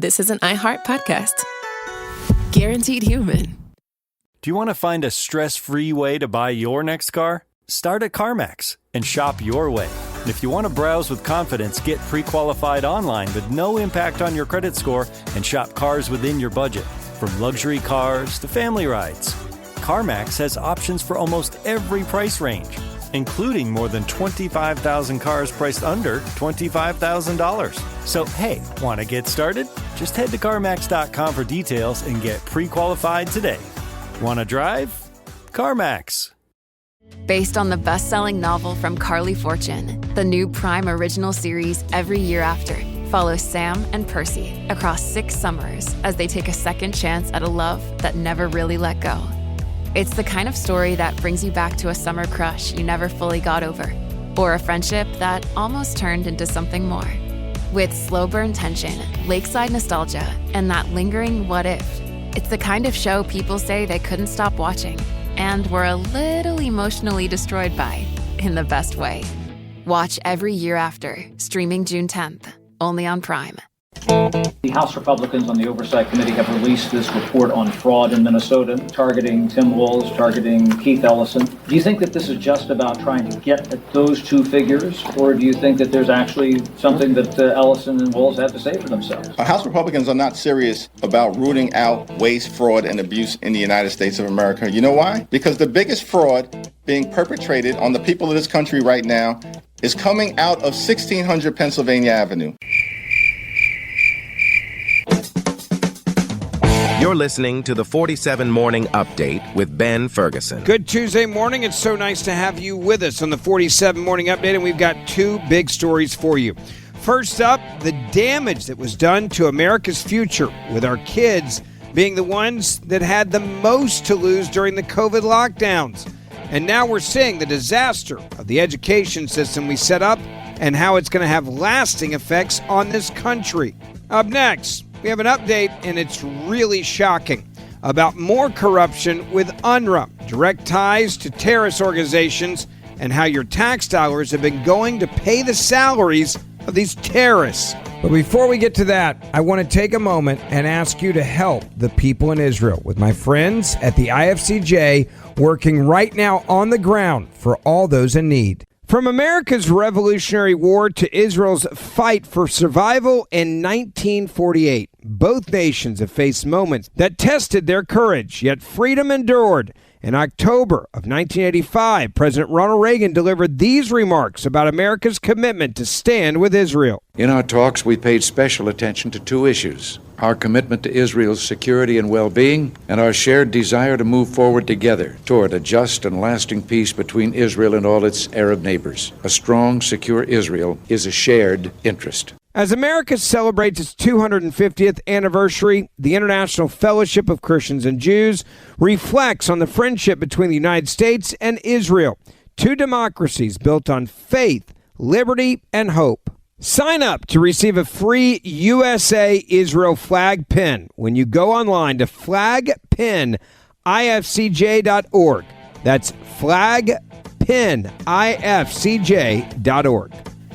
this is an iHeart podcast. Guaranteed human. Do you want to find a stress-free way to buy your next car? Start at CarMax and shop your way. And if you want to browse with confidence, get pre-qualified online with no impact on your credit score and shop cars within your budget. From luxury cars to family rides, CarMax has options for almost every price range, including more than 25,000 cars priced under $25,000. So, hey, want to get started? Just head to CarMax.com for details and get pre-qualified today. Want to drive? CarMax. Based on the best-selling novel from Carly Fortune, the new Prime original series Every Year After follows Sam and Percy across 6 summers as they take a second chance at a love that never really let go. It's the kind of story that brings you back to a summer crush you never fully got over, or a friendship that almost turned into something more. With slow burn tension, lakeside nostalgia, and that lingering what if, it's the kind of show people say they couldn't stop watching and were a little emotionally destroyed by, in the best way. Watch Every Year After, streaming June 10th, only on Prime. The House Republicans on the Oversight Committee have released this report on fraud in Minnesota, targeting Tim Walz, targeting Keith Ellison. Do you think that this is just about trying to get at those two figures, or do you think that there's actually something that Ellison and Walz have to say for themselves? House Republicans are not serious about rooting out waste, fraud, and abuse in the United States of America. You know why? Because the biggest fraud being perpetrated on the people of this country right now is coming out of 1600 Pennsylvania Avenue. You're listening to the 47 Morning Update with Ben Ferguson. Good Tuesday morning. It's so nice to have you with us on the 47 Morning Update, and we've got 2 big stories for you. First up, the damage that was done to America's future, with our kids being the ones that had the most to lose during the COVID lockdowns. And now we're seeing the disaster of the education system we set up and how it's going to have lasting effects on this country. Up next, we have an update, and it's really shocking, about more corruption with UNRWA, direct ties to terrorist organizations, and how your tax dollars have been going to pay the salaries of these terrorists. But before we get to that, I want to take a moment and ask you to help the people in Israel with my friends at the IFCJ, working right now on the ground for all those in need. From America's Revolutionary War to Israel's fight for survival in 1948, both nations have faced moments that tested their courage, yet freedom endured. In October of 1985, President Ronald Reagan delivered these remarks about America's commitment to stand with Israel. In our talks, we paid special attention to 2 issues: our commitment to Israel's security and well-being, and our shared desire to move forward together toward a just and lasting peace between Israel and all its Arab neighbors. A strong, secure Israel is a shared interest. As America celebrates its 250th anniversary, the International Fellowship of Christians and Jews reflects on the friendship between the United States and Israel, 2 democracies built on faith, liberty, and hope. Sign up to receive a free USA Israel flag pin when you go online to flagpinifcj.org. That's flagpinifcj.org.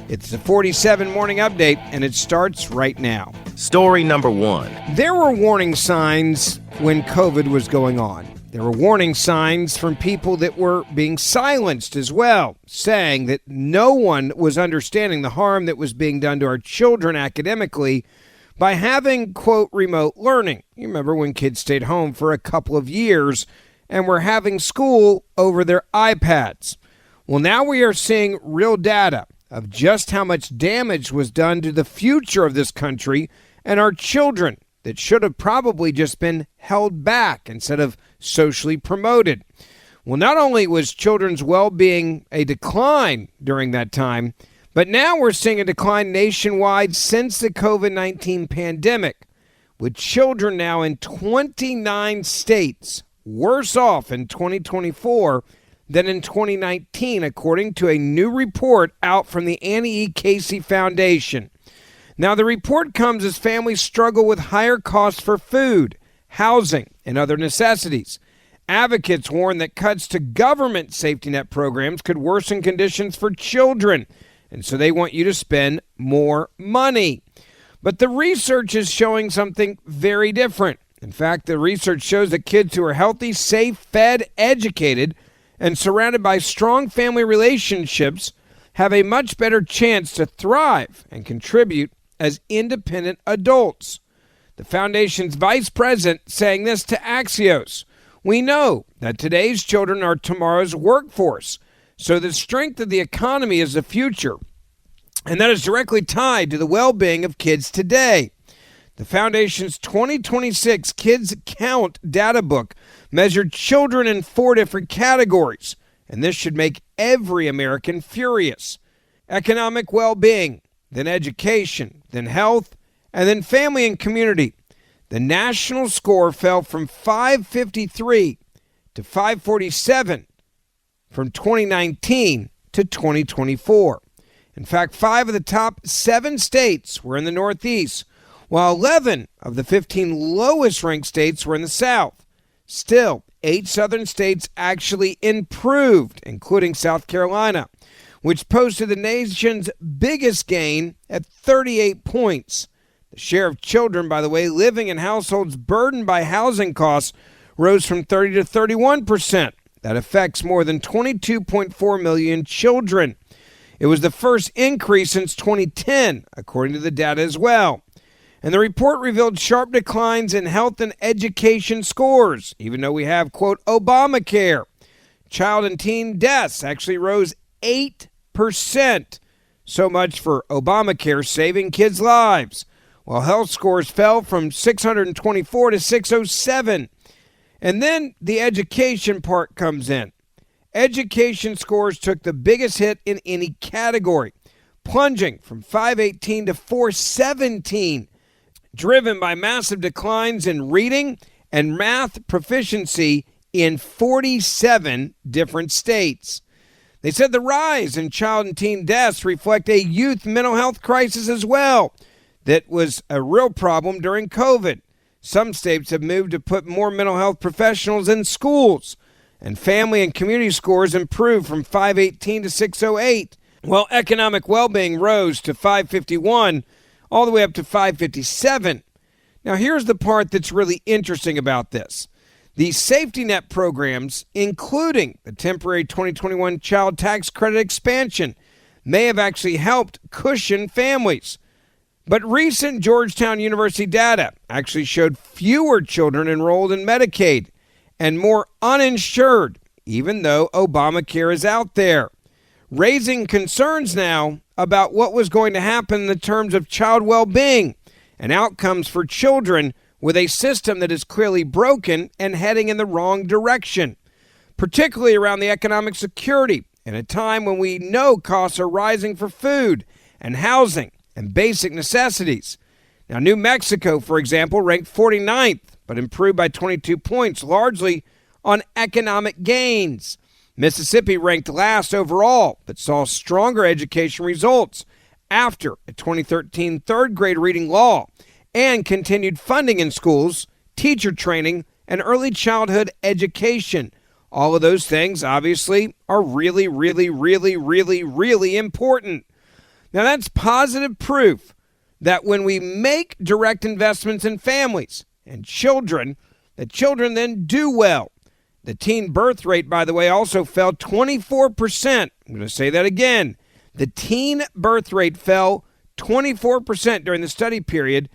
It's the 47 Morning Update, and it starts right now. Story number 1. There were warning signs when COVID was going on. There were warning signs from people that were being silenced as well, saying that no one was understanding the harm that was being done to our children academically by having, quote, remote learning. You remember when kids stayed home for a couple of years and were having school over their iPads. Well, now we are seeing real data of just how much damage was done to the future of this country and our children that should have probably just been held back instead of socially promoted. Well, not only was children's well-being a decline during that time, but now we're seeing a decline nationwide since the COVID-19 pandemic, with children now in 29 states worse off in 2024 than in 2019, according to a new report out from the Annie E. Casey Foundation. Now, the report comes as families struggle with higher costs for food, housing, and other necessities. Advocates warn that cuts to government safety net programs could worsen conditions for children, and so they want you to spend more money. But the research is showing something very different. In fact, the research shows that kids who are healthy, safe, fed, educated, and surrounded by strong family relationships have a much better chance to thrive and contribute as independent adults. The foundation's vice president saying this to Axios: "We know that today's children are tomorrow's workforce, so the strength of the economy is the future, and that is directly tied to the well-being of kids today." The foundation's 2026 Kids Count data book measured children in 4 different categories, and this should make every American furious. Economic well-being, then education, then health, and then family and community. The national score fell from 553 to 547 from 2019 to 2024. In fact, 5 of the top 7 states were in the Northeast, while 11 of the 15 lowest-ranked states were in the South. Still, 8 southern states actually improved, including South Carolina, which posted the nation's biggest gain at 38 points. The share of children, by the way, living in households burdened by housing costs rose from 30 to 31%. That affects more than 22.4 million children. It was the first increase since 2010, according to the data as well. And the report revealed sharp declines in health and education scores, even though we have, quote, Obamacare. Child and teen deaths actually rose 8%. So much for Obamacare saving kids' lives. While health scores fell from 624 to 607. And then the education part comes in. Education scores took the biggest hit in any category, plunging from 518 to 417, driven by massive declines in reading and math proficiency in 47 different states. They said the rise in child and teen deaths reflect a youth mental health crisis as well. That was a real problem during COVID. Some states have moved to put more mental health professionals in schools, and family and community scores improved from 518 to 608, while economic well-being rose to 551, all the way up to 557. Now, here's the part that's really interesting about this. The safety net programs, including the temporary 2021 child tax credit expansion, may have actually helped cushion families. But recent Georgetown University data actually showed fewer children enrolled in Medicaid and more uninsured, even though Obamacare is out there, raising concerns now about what was going to happen in the terms of child well-being and outcomes for children with a system that is clearly broken and heading in the wrong direction, particularly around the economic security in a time when we know costs are rising for food and housing and basic necessities. Now, New Mexico, for example, ranked 49th, but improved by 22 points, largely on economic gains. Mississippi ranked last overall, but saw stronger education results after a 2013 third-grade reading law and continued funding in schools, teacher training, and early childhood education. All of those things, obviously, are really, really, really, really, really important. Now, that's positive proof that when we make direct investments in families and children, that children then do well. The teen birth rate, by the way, also fell 24%. I'm going to say that again. The teen birth rate fell 24% during the study period.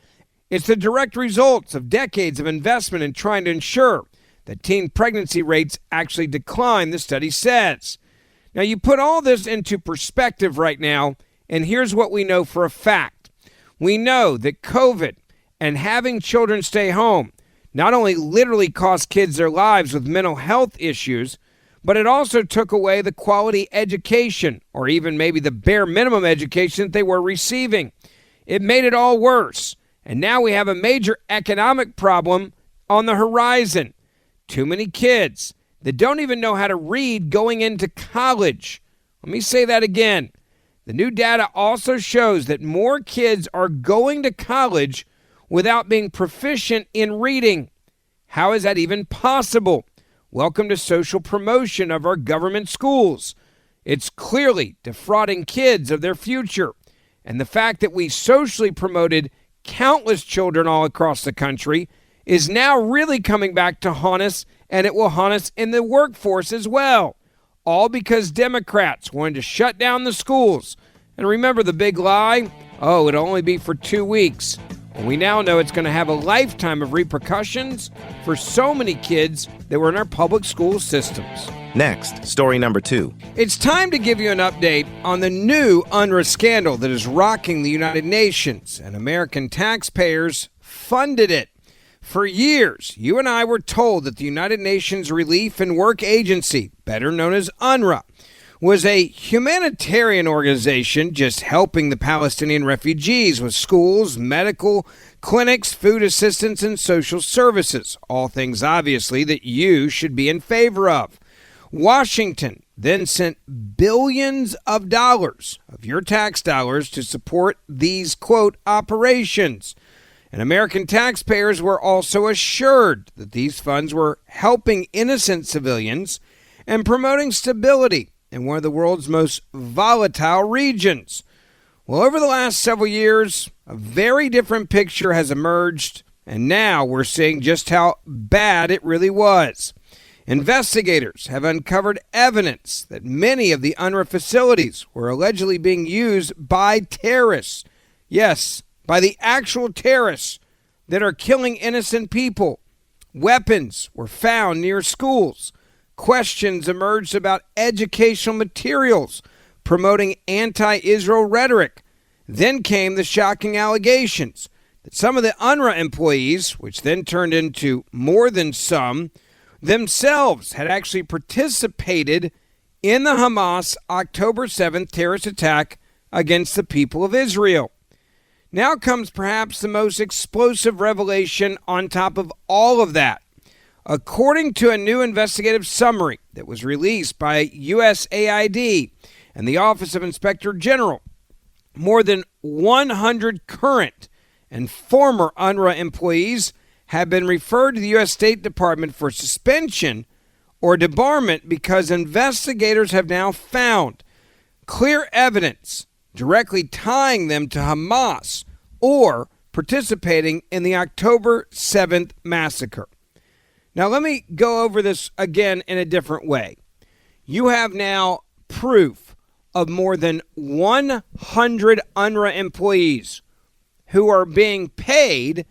It's the direct results of decades of investment in trying to ensure that teen pregnancy rates actually decline, the study says. Now, you put all this into perspective right now, and here's what we know for a fact. We know that COVID and having children stay home not only literally cost kids their lives with mental health issues, but it also took away the quality education, or even maybe the bare minimum education that they were receiving. It made it all worse. And now we have a major economic problem on the horizon. Too many kids that don't even know how to read going into college. Let me say that again. The new data also shows that more kids are going to college without being proficient in reading. How is that even possible? Welcome to social promotion of our government schools. It's clearly defrauding kids of their future. And the fact that we socially promoted countless children all across the country, is now really coming back to haunt us, and it will haunt us in the workforce as well. All because Democrats wanted to shut down the schools. And remember the big lie? Oh, it'll only be for 2 weeks. Well, we now know it's going to have a lifetime of repercussions for so many kids that were in our public school systems. Next, story number 2. It's time to give you an update on the new UNRWA scandal that is rocking the United Nations, and American taxpayers funded it. For years, you and I were told that the United Nations Relief and Work Agency, better known as UNRWA, was a humanitarian organization just helping the Palestinian refugees with schools, medical, clinics, food assistance, and social services. All things, obviously, that you should be in favor of. Washington then sent billions of dollars of your tax dollars to support these, quote, operations. And American taxpayers were also assured that these funds were helping innocent civilians and promoting stability in one of the world's most volatile regions. Well, over the last several years, a very different picture has emerged, and now we're seeing just how bad it really was. Investigators have uncovered evidence that many of the UNRWA facilities were allegedly being used by terrorists. Yes, by the actual terrorists that are killing innocent people. Weapons were found near schools. Questions emerged about educational materials promoting anti-Israel rhetoric. Then came the shocking allegations that some of the UNRWA employees, which then turned into more than some, themselves had actually participated in the Hamas October 7th terrorist attack against the people of Israel. Now comes perhaps the most explosive revelation on top of all of that. According to a new investigative summary that was released by USAID and the Office of Inspector General, more than 100 current and former UNRWA employees have been referred to the U.S. State Department for suspension or debarment because investigators have now found clear evidence directly tying them to Hamas or participating in the October 7th massacre. Now, let me go over this again in a different way. You have now proof of more than 100 UNRWA employees who are being paid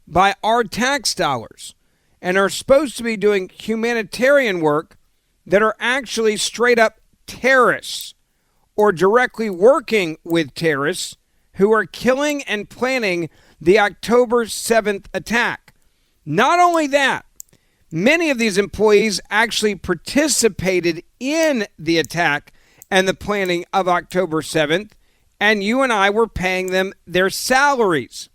by our tax dollars and are supposed to be doing humanitarian work that are actually straight up terrorists or directly working with terrorists who are killing and planning the October 7th attack. Not only that, many of these employees actually participated in the attack and the planning of October 7th, and you and I were paying them their salaries.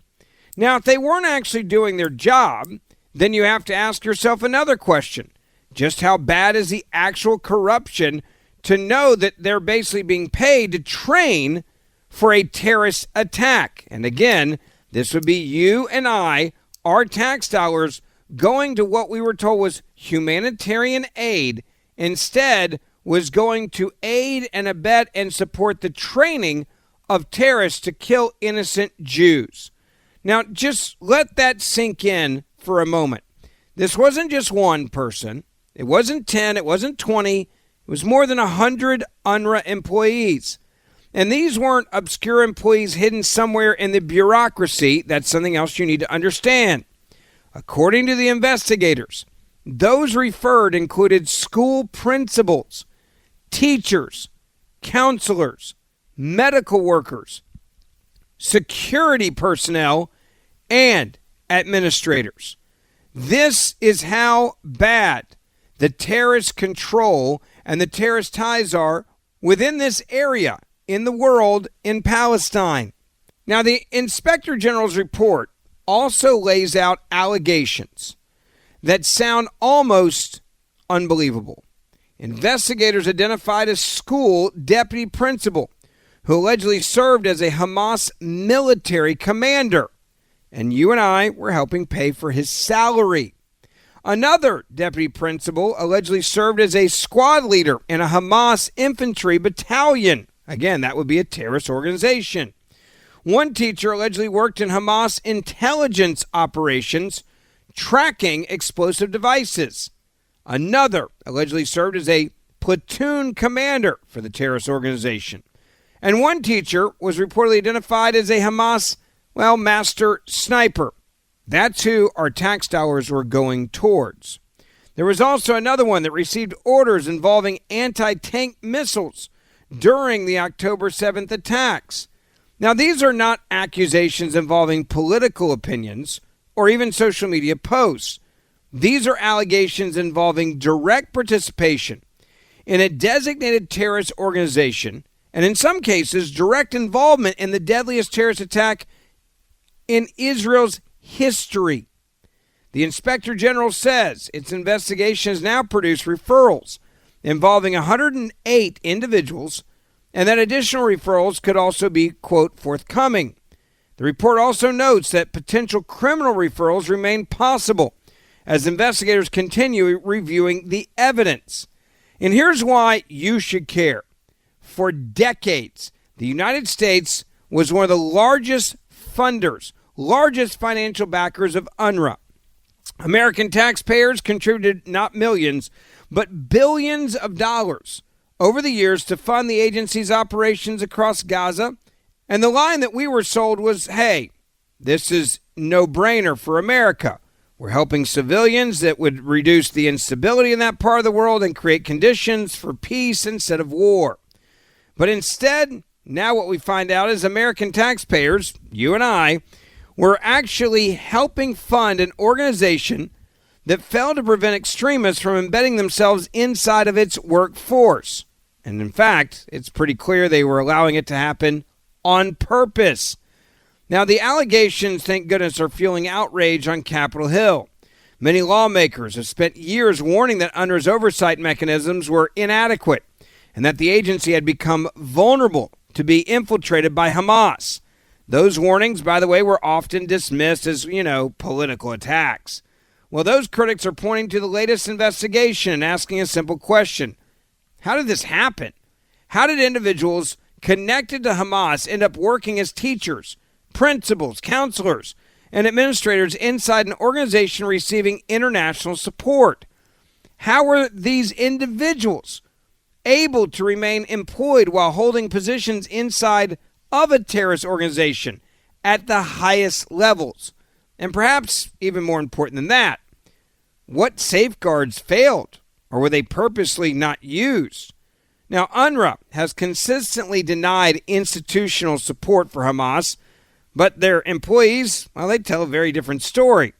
Now, if they weren't actually doing their job, then you have to ask yourself another question. Just how bad is the actual corruption to know that they're basically being paid to train for a terrorist attack? And again, this would be you and I, our tax dollars, going to what we were told was humanitarian aid, instead was going to aid and abet and support the training of terrorists to kill innocent Jews. Now, just let that sink in for a moment. This wasn't just one person. It wasn't 10. It wasn't 20. It was more than 100 UNRWA employees. And these weren't obscure employees hidden somewhere in the bureaucracy. That's something else you need to understand. According to the investigators, those referred included school principals, teachers, counselors, medical workers, security personnel, and administrators. This is how bad the terrorist control and the terrorist ties are within this area in the world in Palestine. Now, the Inspector General's report also lays out allegations that sound almost unbelievable. Investigators identified a school deputy principal who allegedly served as a Hamas military commander, and you and I were helping pay for his salary. Another deputy principal allegedly served as a squad leader in a Hamas infantry battalion. Again, that would be a terrorist organization. One teacher allegedly worked in Hamas intelligence operations, tracking explosive devices. Another allegedly served as a platoon commander for the terrorist organization. And one teacher was reportedly identified as a Hamas, master sniper. That's who our tax dollars were going towards. There was also another one that received orders involving anti-tank missiles during the October 7th attacks. Now, these are not accusations involving political opinions or even social media posts. These are allegations involving direct participation in a designated terrorist organization, and in some cases, direct involvement in the deadliest terrorist attack in Israel's history. The Inspector General says its investigation has now produced referrals involving 108 individuals, and that additional referrals could also be, quote, forthcoming. The report also notes that potential criminal referrals remain possible as investigators continue reviewing the evidence. And here's why you should care. For decades, the United States was one of the largest funders, largest financial backers of UNRWA. American taxpayers contributed not millions, but billions of dollars over the years to fund the agency's operations across Gaza. And the line that we were sold was, hey, this is no-brainer for America. We're helping civilians that would reduce the instability in that part of the world and create conditions for peace instead of war. But instead, now what we find out is American taxpayers, you and I, were actually helping fund an organization that failed to prevent extremists from embedding themselves inside of its workforce. And in fact, it's pretty clear they were allowing it to happen on purpose. Now, the allegations, thank goodness, are fueling outrage on Capitol Hill. Many lawmakers have spent years warning that UNRWA's oversight mechanisms were inadequate and that the agency had become vulnerable to be infiltrated by Hamas. Those warnings, by the way, were often dismissed as, political attacks. Well, those critics are pointing to the latest investigation and asking a simple question. How did this happen? How did individuals connected to Hamas end up working as teachers, principals, counselors, and administrators inside an organization receiving international support? How were these individuals able to remain employed while holding positions inside of a terrorist organization at the highest levels? And perhaps even more important than that, what safeguards failed, or were they purposely not used? Now, UNRWA has consistently denied institutional support for Hamas, but their employees, they tell a very different story.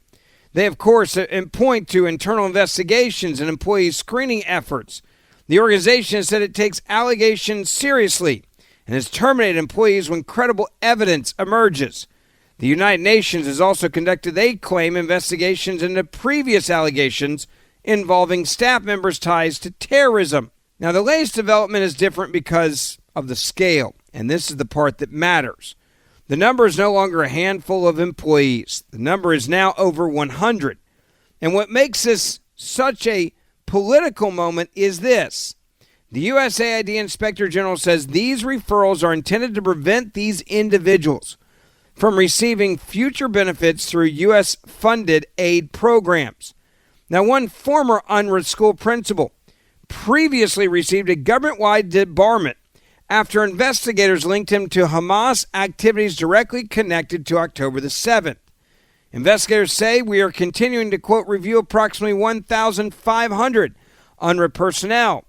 They, of course, point to internal investigations and employee screening efforts. The organization has said it takes allegations seriously and has terminated employees when credible evidence emerges. The United Nations has also conducted, they claim, investigations into previous allegations involving staff members' ties to terrorism. Now, the latest development is different because of the scale, and this is the part that matters. The number is no longer a handful of employees. The number is now over 100. And what makes this such a political moment is this. The USAID Inspector General says these referrals are intended to prevent these individuals from receiving future benefits through U.S.-funded aid programs. Now, one former UNRWA school principal previously received a government-wide debarment after investigators linked him to Hamas activities directly connected to October the 7th. Investigators say we are continuing to, quote, review approximately 1,500 UNRWA personnel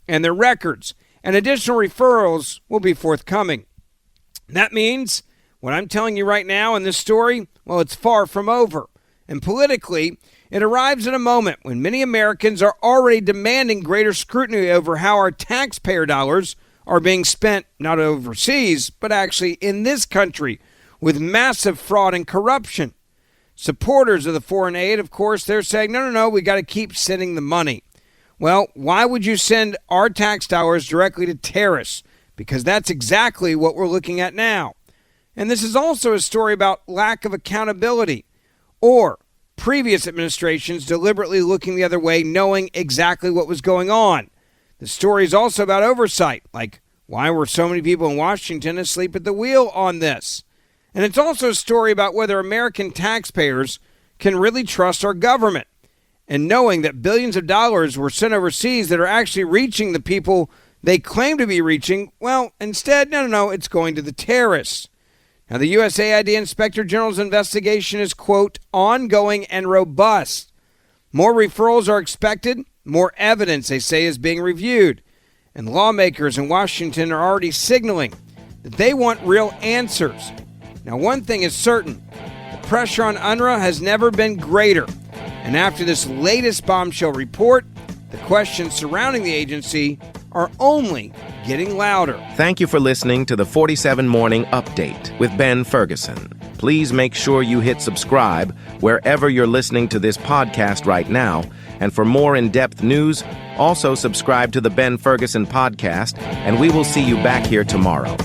and their records, and additional referrals will be forthcoming. That means what I'm telling you right now in this story, it's far from over. And politically, it arrives at a moment when many Americans are already demanding greater scrutiny over how our taxpayer dollars are being spent, not overseas, but actually in this country, with massive fraud and corruption. Supporters of the foreign aid, of course, they're saying, no, we got to keep sending the money. Well, why would you send our tax dollars directly to terrorists? Because that's exactly what we're looking at now. And this is also a story about lack of accountability or previous administrations deliberately looking the other way, knowing exactly what was going on. The story is also about oversight, like why were so many people in Washington asleep at the wheel on this? And it's also a story about whether American taxpayers can really trust our government. And knowing that billions of dollars were sent overseas that are actually reaching the people they claim to be reaching, well, instead, no, it's going to the terrorists. Now, the USAID Inspector General's investigation is, quote, ongoing and robust. More referrals are expected. More evidence, they say, is being reviewed. And lawmakers in Washington are already signaling that they want real answers. Now, one thing is certain. The pressure on UNRWA has never been greater. And after this latest bombshell report, the questions surrounding the agency are only getting louder. Thank you for listening to the 47 Morning Update with Ben Ferguson. Please make sure you hit subscribe wherever you're listening to this podcast right now. And for more in-depth news, also subscribe to the Ben Ferguson Podcast, and we will see you back here tomorrow.